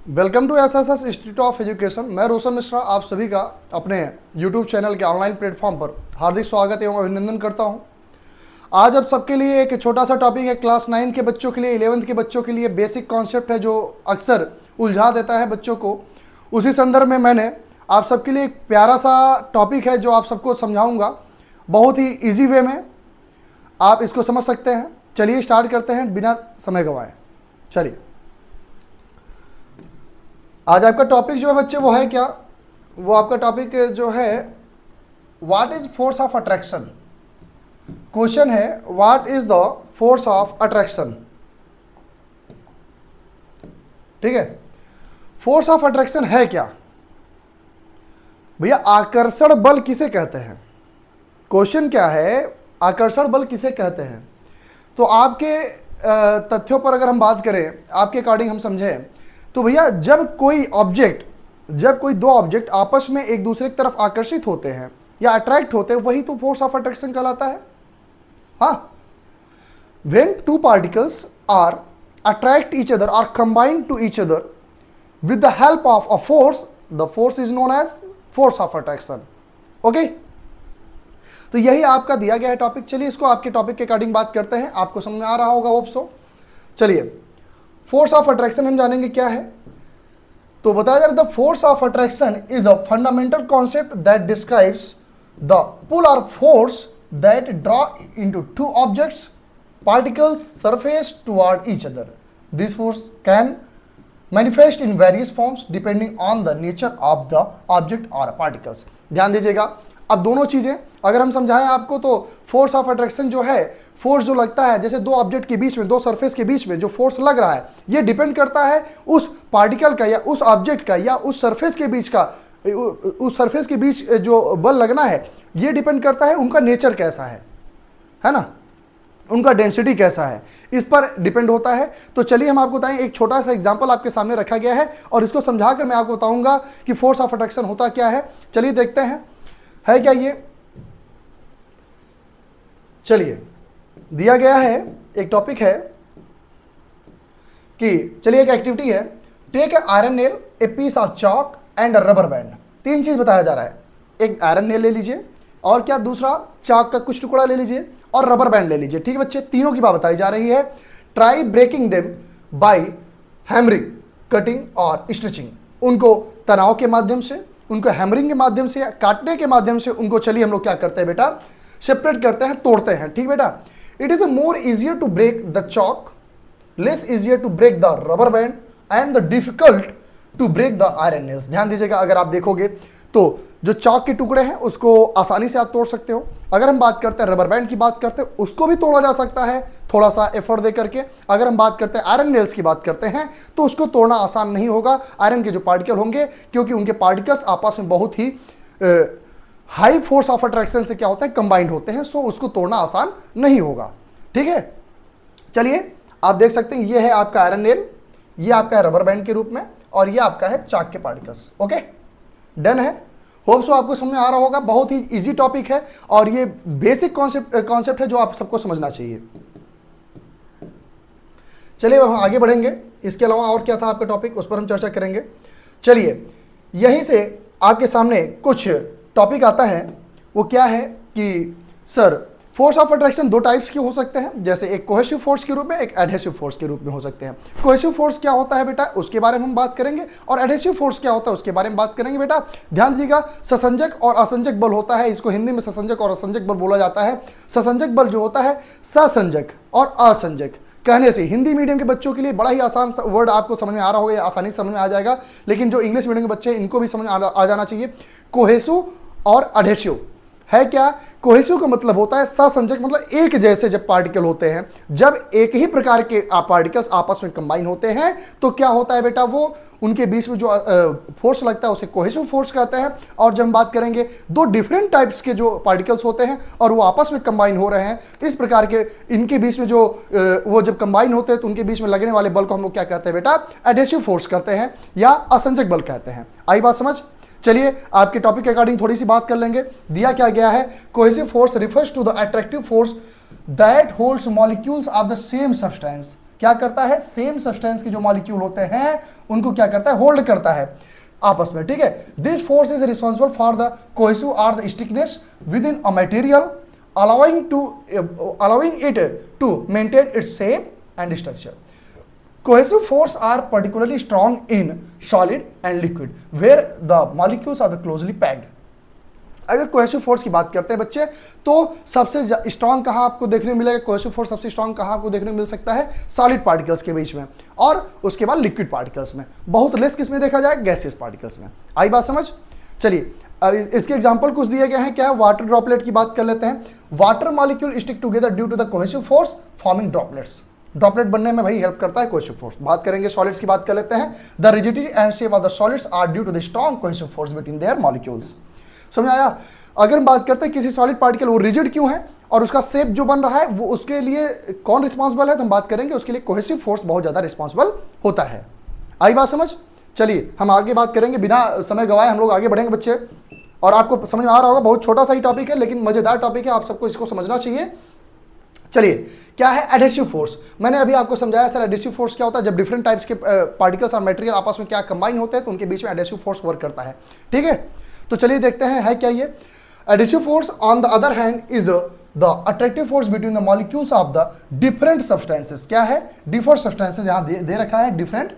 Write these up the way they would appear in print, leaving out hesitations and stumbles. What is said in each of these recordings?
Welcome to SSS institute of education. मैं रोशन मिश्रा आप सभी का अपने यूट्यूब चैनल के ऑनलाइन प्लेटफॉर्म पर हार्दिक स्वागत एवं अभिनंदन करता हूं। आज अब सबके लिए एक छोटा सा टॉपिक है, क्लास 9 के बच्चों के लिए, 11th के बच्चों के लिए बेसिक कॉन्सेप्ट है जो अक्सर उलझा देता है बच्चों को। उसी संदर्भ में मैंने आप सबके लिए एक प्यारा सा टॉपिक है जो आप सबको समझाऊँगा बहुत ही ईजी वे में, आप इसको समझ सकते हैं। चलिए स्टार्ट करते हैं बिना समय गंवाए। चलिए, आज आपका टॉपिक जो है बच्चे वो है क्या, वो आपका टॉपिक जो है what is force of attraction. Question है what is the force of attraction. ठीक है, फोर्स ऑफ अट्रैक्शन है क्या भैया? आकर्षण बल किसे कहते हैं? क्वेश्चन क्या है, आकर्षण बल किसे कहते हैं? तो आपके तथ्यों पर अगर हम बात करें, आपके अकॉर्डिंग हम समझें तो भैया जब कोई दो ऑब्जेक्ट आपस में एक दूसरे की तरफ आकर्षित होते हैं या अट्रैक्ट होते हैं, वही तो फोर्स ऑफ अट्रैक्शन कहलाता है। हाँ, when two particles are attract each other और combine to each other with the help of a force, the force is known as force of attraction. Okay, तो यही आपका दिया गया है टॉपिक। चलिए इसको आपके टॉपिक के अकॉर्डिंग बात करते हैं, आपको समझ में आ रहा होगा होप सो। चलिए, फोर्स ऑफ अट्रैक्शन हम जानेंगे क्या है। तो बताया जा रहा है the force of attraction is a fundamental concept that describes the pull और force that draw into two objects particles surface toward each other. This force can manifest in various forms depending on the nature of the object और particles. ध्यान दीजिएगा, अब दोनों चीजें अगर हम समझाएं आपको तो फोर्स ऑफ अट्रैक्शन जो है, फोर्स जो लगता है जैसे दो ऑब्जेक्ट के बीच में, दो सरफेस के बीच में जो फोर्स लग रहा है, ये डिपेंड करता है उस पार्टिकल का या उस ऑब्जेक्ट का या उस सरफेस के बीच का, उस सरफेस के बीच जो बल लगना है ये डिपेंड करता है उनका नेचर कैसा है ना, उनका डेंसिटी कैसा है, इस पर डिपेंड होता है। तो चलिए हम आपको बताएं, एक छोटा सा एग्जांपल आपके सामने रखा गया है और इसको समझाकर मैं आपको बताऊंगा कि फोर्स ऑफ अट्रैक्शन होता क्या है। चलिए देखते हैं है क्या ये। चलिए, दिया गया है एक टॉपिक है कि चलिए एक एक्टिविटी है, take a iron nail, a piece of chalk and a rubber band. तीन चीज बताया जा रहा है, एक आयरन नेल ले लीजिए और क्या दूसरा चाक का कुछ टुकड़ा ले लीजिए और रबर बैंड ले लीजिए। ठीक है बच्चे, तीनों की बात बताई जा रही है। Try breaking them by hammering, cutting और स्टिचिंग। उनको तनाव के माध्यम से, उनको हैमरिंग के माध्यम से या काटने के माध्यम से उनको चलिए हम लोग क्या करते हैं बेटा, सेपरेट करते हैं, तोड़ते हैं। ठीक बेटा, it is more easier to break the chalk, less easier to break the rubber band and the difficult to break the iron nails. ध्यान दीजिएगा, अगर आप देखोगे तो जो चॉक के टुकड़े हैं उसको आसानी से आप तोड़ सकते हो। अगर हम बात करते हैं रबर बैंड की बात करते हैं, उसको भी तोड़ा जा सकता है थोड़ा सा एफर्ट दे करके। अगर हम बात करते हैं आयरन नेल्स की बात करते हैं तो उसको तोड़ना आसान नहीं होगा। आयरन के जो पार्टिकल होंगे, क्योंकि उनके पार्टिकल्स आपस में बहुत ही हाई फोर्स ऑफ अट्रैक्शन से क्या होता है, कंबाइंड होते हैं, सो उसको तोड़ना आसान नहीं होगा। ठीक है, चलिए आप देख सकते हैं ये है आपका आयरन नेल, ये आपका है रबर बैंड के रूप में और ये आपका है चाक के पार्टिकल्स। ओके, डन है। होप सो आपको समझ में आ रहा होगा। बहुत ही इजी टॉपिक है और ये बेसिक कॉन्सेप्ट है जो आप सबको समझना चाहिए। चलिए अब हम आगे बढ़ेंगे। इसके अलावा और क्या था आपका टॉपिक, उस पर हम चर्चा करेंगे। चलिए, यहीं से आपके सामने कुछ टॉपिक आता है, वो क्या है कि सर फोर्स ऑफ अट्रैक्शन दो टाइप्स के हो सकते हैं, जैसे एक कोहेसिव फोर्स के रूप में, एक एडहेसिव फोर्स के रूप में हो सकते हैं। कोहेसिव फोर्स क्या होता है बेटा, उसके बारे में हम बात करेंगे, और एडहेसिव फोर्स क्या होता है उसके बारे में बात करेंगे। बेटा ध्यान दीजिएगा, ससंजक और असंजक बल होता है, इसको हिंदी में ससंजक और असंजक बल बोला जाता है। ससंजक बल जो होता है, ससंजक और असंजक कहने से हिंदी मीडियम के बच्चों के लिए बड़ा ही आसान वर्ड आपको समझ में आ रहा होगा, आसानी से समझ में आ जाएगा, लेकिन जो इंग्लिश मीडियम के बच्चे हैं इनको भी समझ आ जाना चाहिए। कोहेसिव और एडहेसिव है क्या, कोहेसिव का मतलब होता है ससंजक, मतलब एक जैसे जब पार्टिकल होते हैं, जब एक ही प्रकार के पार्टिकल्स आपस में कंबाइन होते हैं तो क्या होता है बेटा, वो उनके बीच में जो फोर्स लगता है उसे कोहेसिव फोर्स कहते हैं। और जब हम बात करेंगे दो डिफरेंट टाइप्स के जो पार्टिकल्स होते हैं और वो आपस में कंबाइन हो रहे हैं, तो इस प्रकार के इनके बीच में जो वो जब कंबाइन होते हैं तो उनके बीच में लगने वाले बल को हम लोग क्या कहते हैं बेटा, एडहेसिव फोर्स कहते हैं या असंजक बल कहते हैं। आई बात समझ? चलिए आपके टॉपिक के अकॉर्डिंग थोड़ी सी बात कर लेंगे। दिया क्या गया है, cohesive force refers to the attractive force that holds molecules of the same substance. क्या करता है, सेम सब्सटेंस के जो मॉलिक्यूल होते हैं उनको क्या करता है, होल्ड करता है आपस में, ठीक है। This force is responsible for the cohesive और the stickness within a material, allowing it to maintain its shape and structure. Cohesive force are particularly strong in solid and liquid where the molecules are closely packed. अगर cohesive force की बात करते हैं बच्चे, तो सबसे strong कहाँ आपको देखने को मिलेगा, कोहेसिव फोर्स सबसे स्ट्रांग कहाँ आपको देखने को मिल सकता है, सॉलिड पार्टिकल्स के बीच में, और उसके बाद लिक्विड पार्टिकल्स में, बहुत लेस किस में देखा जाए, गैसियस पार्टिकल्स में। आई बात समझ। चलिए इसके एग्जांपल कुछ दिए गए हैं, क्या है, वाटर ड्रॉपलेट की बात कर लेते हैं। Water molecule stick together due to the cohesive force forming droplets. Droplet बनने में भाई हेल्प करता है कोहेसिव फोर्स। बात करेंगे सॉलिड्स की, बात कर लेते हैं। The rigidity and shape of the solids are due to the strong cohesive force between their molecules. समझ आया। अगर हम बात करते हैं किसी सॉलिड पार्टिकल वो रिजिड क्यों है और उसका शेप जो बन रहा है वो, उसके लिए कौन रिस्पॉन्सिबल है, तो हम बात करेंगे उसके लिए कोहेसिव फोर्स बहुत ज्यादा रिस्पॉन्सिबल होता है। आई बात समझ। चलिए हम आगे बात करेंगे, बिना समय गवाए हम लोग आगे बढ़ेंगे बच्चे, और आपको समझ में आ रहा होगा, बहुत छोटा सा ही टॉपिक है लेकिन मजेदार टॉपिक है, आप सबको इसको समझना चाहिए। चलिए क्या है एडहेसिव फोर्स। मैंने अभी आपको समझाया सर एडहेसिव फोर्स क्या होता है, जब डिफरेंट टाइप्स के पार्टिकल्स और मटेरियल आपस में क्या कंबाइन होते हैं तो उनके बीच में एडहेसिव फोर्स वर्क करता है, ठीक है। तो चलिए देखते हैं है क्या ये। Adhesive force on the other hand is the attractive force between the molecules of the different substances. क्या है, डिफरेंट सब्सटेंसेस, यहां दे रखा है डिफरेंट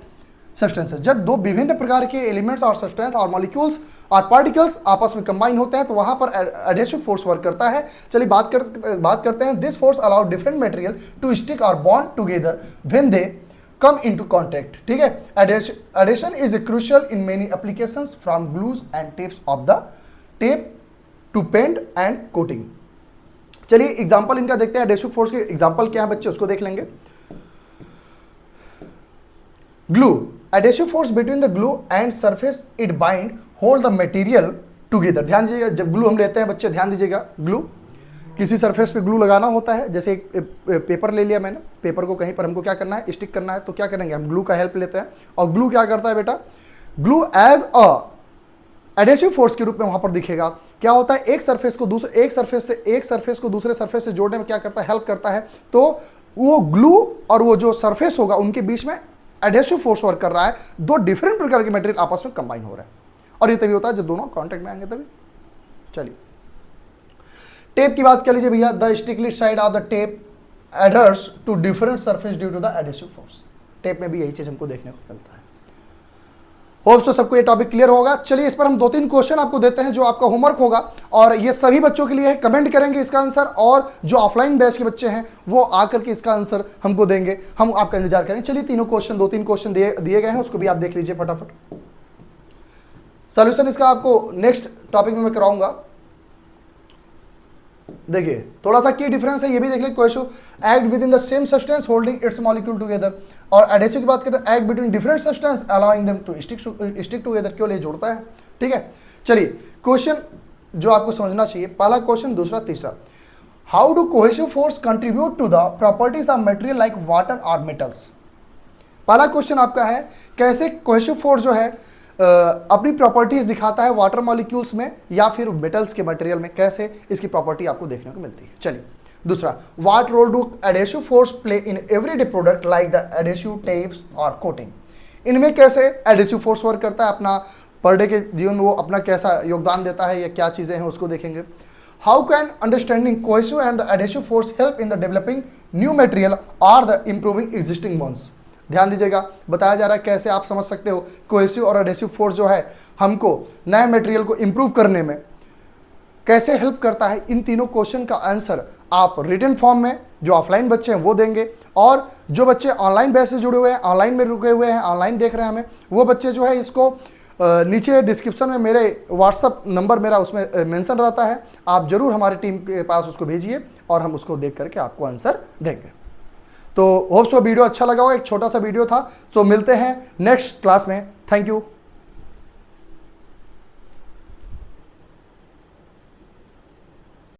सब्सटेंसेस। जब दो विभिन्न प्रकार के एलिमेंट्स और सब्सटेंस और मॉलिक्यूल्स और पार्टिकल्स आपस में कंबाइन होते हैं तो वहां पर एडहेसिव फोर्स वर्क करता है। चलिए बात करते हैं। This force allow different material to stick और bond together when they come into contact, ठीक है। Adhesion is crucial in many applications from glues and tapes of the tape to paint and coating. चलिए example इनका देखते हैं, adhesive force के example क्या है बच्चे उसको देख लेंगे। Glue, adhesive force between the glue and surface it bind hold the material together. ध्यान दीजिएगा, जब ग्लू हम लेते हैं बच्चे, ध्यान दीजिएगा, ग्लू किसी सरफेस पे ग्लू लगाना होता है। जैसे एक पेपर ले लिया मैंने, पेपर को कहीं पर हमको क्या करना है, स्टिक करना है, तो क्या करेंगे हम, ग्लू का हेल्प लेते हैं। और ग्लू क्या करता है बेटा, glue as a adhesive force के रूप में वहां पर दिखेगा। क्या होता है, एक सरफेस को दूसरे सरफेस से जोड़ने में क्या करता है, हेल्प करता है। तो वो ग्लू और वो जो सरफेस होगा उनके बीच में एडहेसिव फोर्स वर्क कर रहा है, दो डिफरेंट प्रकार के मटेरियल आपस में कंबाइन हो रहे हैं, और ये तभी होता है जब दोनों कांटेक्ट में आएंगे तभी। चलिए टेप की बात कर लीजिए भैया। The stickly side of the tape adheres to different surface due to the adhesive force. Tape में भी यही चीज हमको देखने को मिलता है। होप सो सबको ये टॉपिक क्लियर होगा। चलिए इस पर हम 2-3 क्वेश्चन आपको देते हैं जो आपका होमवर्क होगा, और ये सभी बच्चों के लिए है। कमेंट करेंगे इसका आंसर, और जो ऑफलाइन बैच के बच्चे हैं वो आकर के इसका आंसर हमको देंगे, हम आपका इंतजार करेंगे। चलिए तीनों क्वेश्चन, 2-3 क्वेश्चन दिए गए हैं, उसको भी आप देख लीजिए फटाफट। सॉल्यूशन इसका आपको नेक्स्ट टॉपिक में मैं कराऊंगा। देखिए थोड़ा सा की डिफरेंस है ये भी देख ले। Cohesive act within the same substance holding its molecule together, और एडहेसिव की बात करते हैं act between different substance allowing them to stick together. क्यों ले जोड़ता है, ठीक है। चलिए क्वेश्चन जो आपको समझना चाहिए, पहला क्वेश्चन, दूसरा, तीसरा। How do cohesive force contribute to the properties of material like water और मेटल्स। पहला क्वेश्चन आपका है कैसे कोहेसिव फोर्स जो है अपनी प्रॉपर्टीज दिखाता है वाटर मॉलिक्यूल्स में या फिर मेटल्स के मटेरियल में, कैसे इसकी प्रॉपर्टी आपको देखने को मिलती है। चलिए दूसरा, what role do adhesive force play in everyday product like the adhesive tapes और कोटिंग। इनमें कैसे एडहेसिव फोर्स वर्क करता है, अपना पर डे के जीवन में वो अपना कैसा योगदान देता है, या क्या चीज़ें हैं उसको देखेंगे। How can understanding cohesive and the adhesive force help in the developing new material और द इम्प्रूविंग एग्जिस्टिंग वंस। ध्यान दीजिएगा, बताया जा रहा है कैसे आप समझ सकते हो कोहेसिव और एडहेसिव फोर्स जो है हमको नए मटेरियल को इंप्रूव करने में कैसे हेल्प करता है। इन तीनों क्वेश्चन का आंसर आप रिटन फॉर्म में, जो ऑफलाइन बच्चे हैं वो देंगे, और जो बच्चे ऑनलाइन बैच से जुड़े हुए हैं, ऑनलाइन में रुके हुए हैं, ऑनलाइन देख रहे हैं हमें, वो बच्चे जो है इसको नीचे डिस्क्रिप्शन में मेरे व्हाट्सअप नंबर मेरा उसमें मेंशन रहता है, आप जरूर हमारी टीम के पास उसको भेजिए और हम उसको देख करके आपको आंसर देंगे। तो होप सो वीडियो अच्छा लगा होगा, एक छोटा सा वीडियो था। सो मिलते हैं नेक्स्ट क्लास में। Thank you.